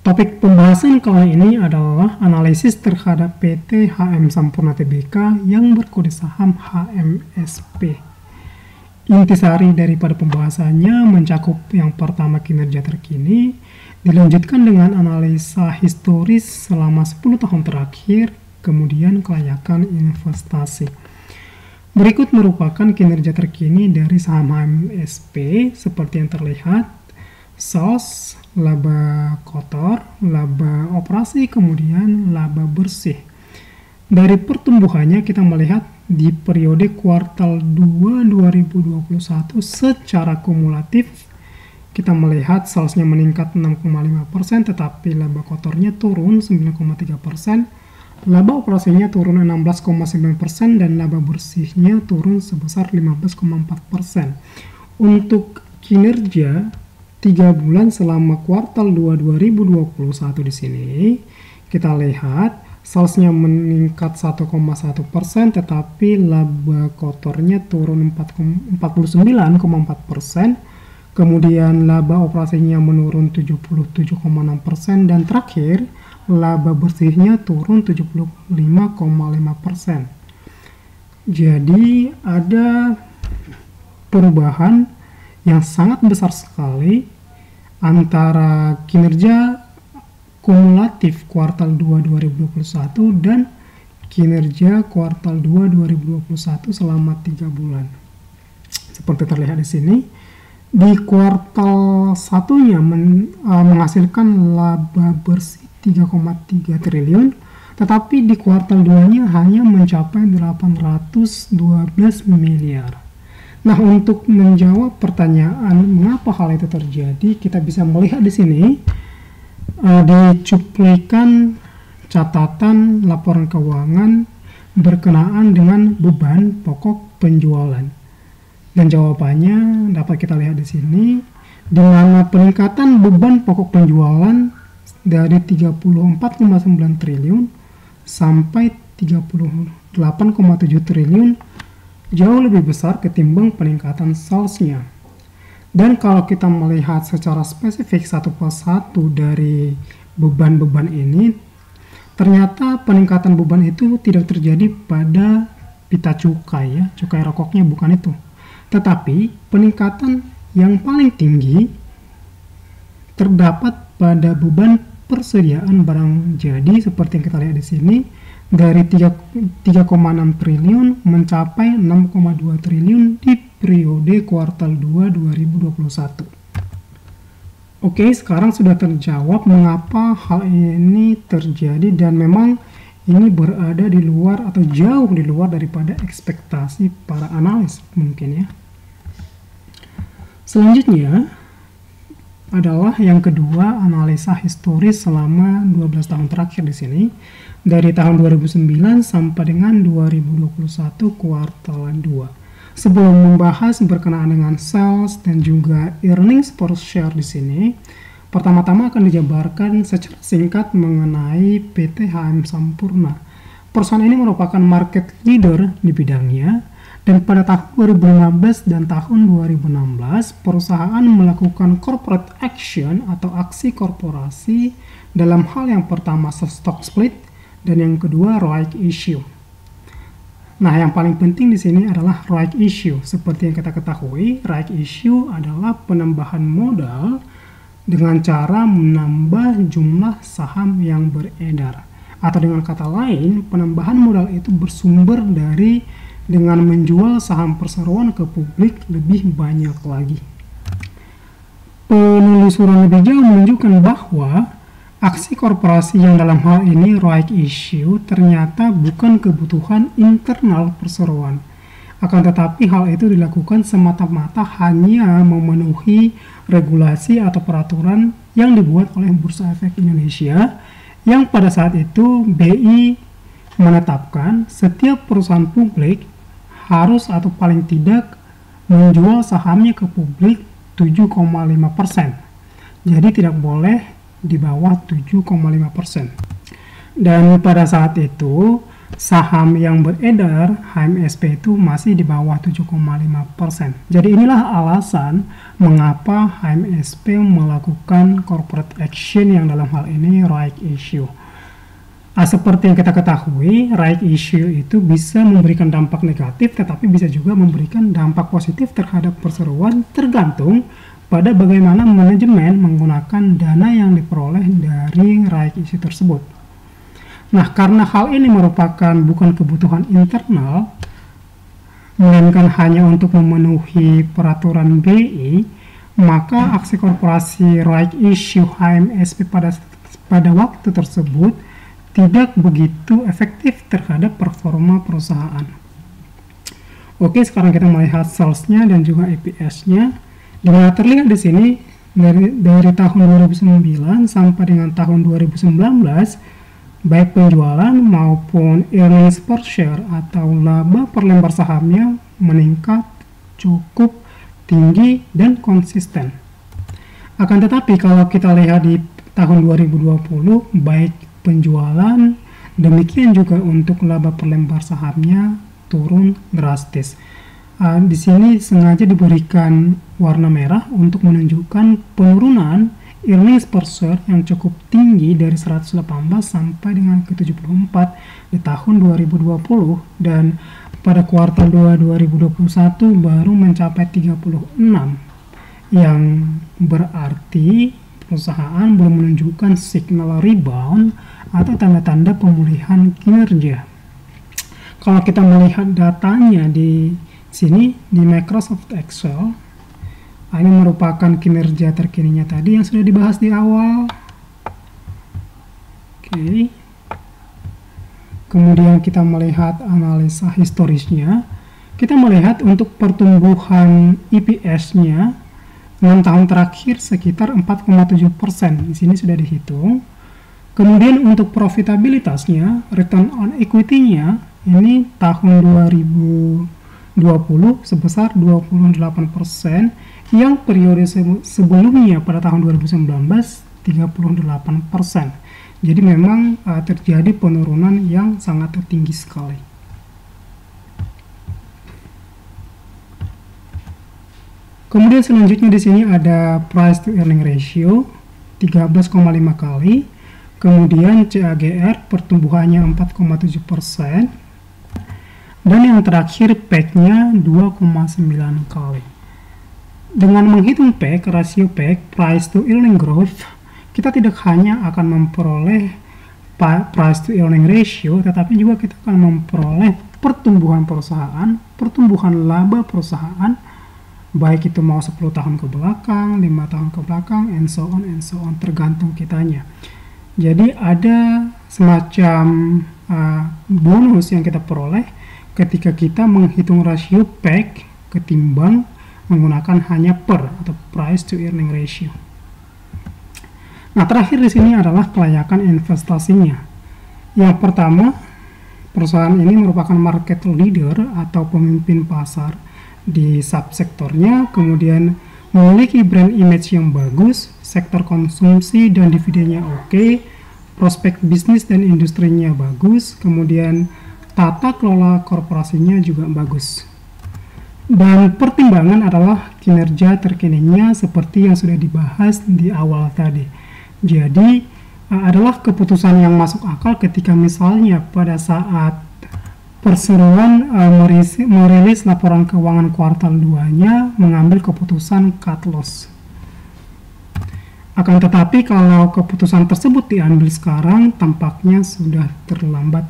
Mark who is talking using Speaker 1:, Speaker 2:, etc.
Speaker 1: Topik pembahasan kali ini adalah analisis terhadap PT HM Sampurna Tbk yang berkode saham HMSP. Intisari daripada pembahasannya mencakup yang pertama kinerja terkini, dilanjutkan dengan analisa historis selama 10 tahun terakhir, kemudian kelayakan investasi. Berikut merupakan kinerja terkini dari saham HMSP seperti yang terlihat. Sales, laba kotor, laba operasi, kemudian laba bersih. Dari pertumbuhannya kita melihat di periode kuartal 2 2021 secara kumulatif kita melihat salesnya meningkat 6,5%, tetapi laba kotornya turun 9,3%, laba operasinya turun 16,9%, dan laba bersihnya turun sebesar 15,4%. Untuk kinerja 3 bulan selama kuartal 2 2021 di sini, kita lihat salesnya meningkat 1,1%, tetapi laba kotornya turun 49,4%, kemudian laba operasinya menurun 77,6%, dan terakhir laba bersihnya turun 75,5%. Jadi ada perubahan yang sangat besar sekali antara kinerja kumulatif kuartal 2 2021 dan kinerja kuartal 2 2021 selama 3 bulan. Seperti terlihat di sini, di kuartal satunya menghasilkan laba bersih 3,3 triliun, tetapi di kuartal 2-nya hanya mencapai 812 miliar. Nah, untuk menjawab pertanyaan mengapa hal itu terjadi, kita bisa melihat di sini di cuplikan catatan laporan keuangan berkenaan dengan beban pokok penjualan. Dan jawabannya dapat kita lihat di sini, di mana peningkatan beban pokok penjualan dari 34,9 triliun sampai 38,7 triliun jauh lebih besar ketimbang peningkatan salesnya. Dan kalau kita melihat secara spesifik satu persatu dari beban-beban ini, ternyata peningkatan beban itu tidak terjadi pada pita cukai, ya, cukai rokoknya bukan itu. Tetapi peningkatan yang paling tinggi terdapat pada beban persediaan barang jadi seperti yang kita lihat di sini, dari 3,6 triliun mencapai 6,2 triliun di periode kuartal 2 2021. Oke, sekarang sudah terjawab mengapa hal ini terjadi, dan memang ini berada di luar atau jauh di luar daripada ekspektasi para analis mungkin, ya. Selanjutnya adalah yang kedua, analisa historis selama 12 tahun terakhir di sini, dari tahun 2009 sampai dengan 2021 kuartal 2. Sebelum membahas berkenaan dengan sales dan juga earnings per share di sini, pertama-tama akan dijabarkan secara singkat mengenai PT HM Sampurna. Perusahaan ini merupakan market leader di bidangnya, dan pada tahun 2015 dan tahun 2016, perusahaan melakukan corporate action atau aksi korporasi dalam hal yang pertama stock split dan yang kedua right issue. Nah, yang paling penting di sini adalah right issue. Seperti yang kita ketahui, right issue adalah penambahan modal dengan cara menambah jumlah saham yang beredar. Atau dengan kata lain, penambahan modal itu bersumber dari dengan menjual saham perseroan ke publik lebih banyak lagi. Penelusuran lebih jauh menunjukkan bahwa aksi korporasi yang dalam hal ini right issue ternyata bukan kebutuhan internal perseroan. Akan tetapi hal itu dilakukan semata-mata hanya memenuhi regulasi atau peraturan yang dibuat oleh Bursa Efek Indonesia, yang pada saat itu BI menetapkan setiap perusahaan publik harus atau paling tidak menjual sahamnya ke publik 7,5%. Jadi tidak boleh di bawah 7,5%. Dan pada saat itu saham yang beredar HMSP itu masih di bawah 7,5%. Jadi inilah alasan mengapa HMSP melakukan corporate action yang dalam hal ini right issue. Seperti yang kita ketahui, right issue itu bisa memberikan dampak negatif, tetapi bisa juga memberikan dampak positif terhadap perseroan, tergantung pada bagaimana manajemen menggunakan dana yang diperoleh dari right issue tersebut. Nah, karena hal ini merupakan bukan kebutuhan internal, melainkan hanya untuk memenuhi peraturan BI, maka aksi korporasi right issue HMSP pada waktu tersebut tidak begitu efektif terhadap performa perusahaan. Oke, sekarang kita melihat sales-nya dan juga EPS-nya. Dimana terlihat di sini dari tahun 2009 sampai dengan tahun 2019, baik penjualan maupun earnings per share atau laba per lembar sahamnya meningkat cukup tinggi dan konsisten. Akan tetapi kalau kita lihat di tahun 2020, baik penjualan, demikian juga untuk laba per lembar sahamnya turun drastis. Di sini sengaja diberikan warna merah untuk menunjukkan penurunan earnings per share yang cukup tinggi dari 118 sampai dengan ke 74 di tahun 2020, dan pada kuartal 2 2021 baru mencapai 36, yang berarti perusahaan belum menunjukkan signal rebound atau tanda-tanda pemulihan kinerja. Kalau kita melihat datanya di sini di Microsoft Excel, ini merupakan kinerja terkininya tadi yang sudah dibahas di awal. Oke. Kemudian kita melihat analisa historisnya. Kita melihat untuk pertumbuhan EPS-nya 6 tahun terakhir sekitar 4,7%. Di sini sudah dihitung. Kemudian untuk profitabilitasnya, return on equity-nya ini tahun 2020 sebesar 28%, yang periode sebelumnya pada tahun 2019 38%. Jadi memang terjadi penurunan yang sangat tinggi sekali. Kemudian selanjutnya di sini ada price to earning ratio 13,5 kali. Kemudian CAGR pertumbuhannya 4,7%. Dan yang terakhir PEG-nya 2,9 kali. Dengan menghitung PEG, rasio PEG, price to earning growth, kita tidak hanya akan memperoleh price to earning ratio, tetapi juga kita akan memperoleh pertumbuhan perusahaan, pertumbuhan laba perusahaan, baik itu mau 10 tahun ke belakang, 5 tahun ke belakang, and so on, tergantung kitanya. Jadi ada semacam bonus yang kita peroleh ketika kita menghitung rasio PEG ketimbang menggunakan hanya per atau price to earning ratio. Nah, terakhir di sini adalah kelayakan investasinya. Yang pertama, perusahaan ini merupakan market leader atau pemimpin pasar di subsektornya, kemudian memiliki brand image yang bagus, sektor konsumsi dan dividennya oke, prospek bisnis dan industrinya bagus, kemudian tata kelola korporasinya juga bagus. Dan pertimbangan adalah kinerja terkininya seperti yang sudah dibahas di awal tadi. Jadi adalah keputusan yang masuk akal ketika misalnya pada saat perseroan merilis laporan keuangan kuartal 2-nya mengambil keputusan cut loss. Akan tetapi kalau keputusan tersebut diambil sekarang, tampaknya sudah terlambat